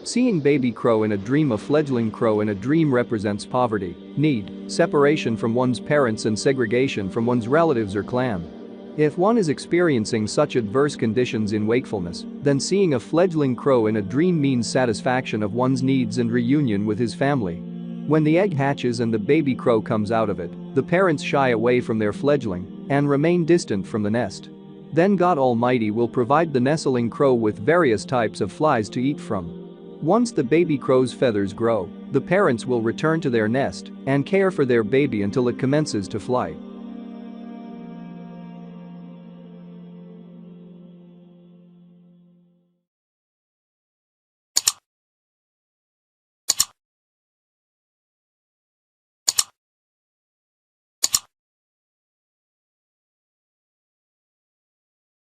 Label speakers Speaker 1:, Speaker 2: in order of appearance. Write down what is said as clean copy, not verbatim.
Speaker 1: Seeing baby crow in a dream. A fledgling crow in a dream represents poverty, need, separation from one's parents and segregation from one's relatives or clan. If one is experiencing such adverse conditions in wakefulness, then seeing a fledgling crow in a dream means satisfaction of one's needs and reunion with his family. When the egg hatches and the baby crow comes out of it, the parents shy away from their fledgling and remain distant from the nest. Then God Almighty will provide the nestling crow with various types of flies to eat from. Once the baby crow's feathers grow, the parents will return to their nest and care for their baby until it commences to fly.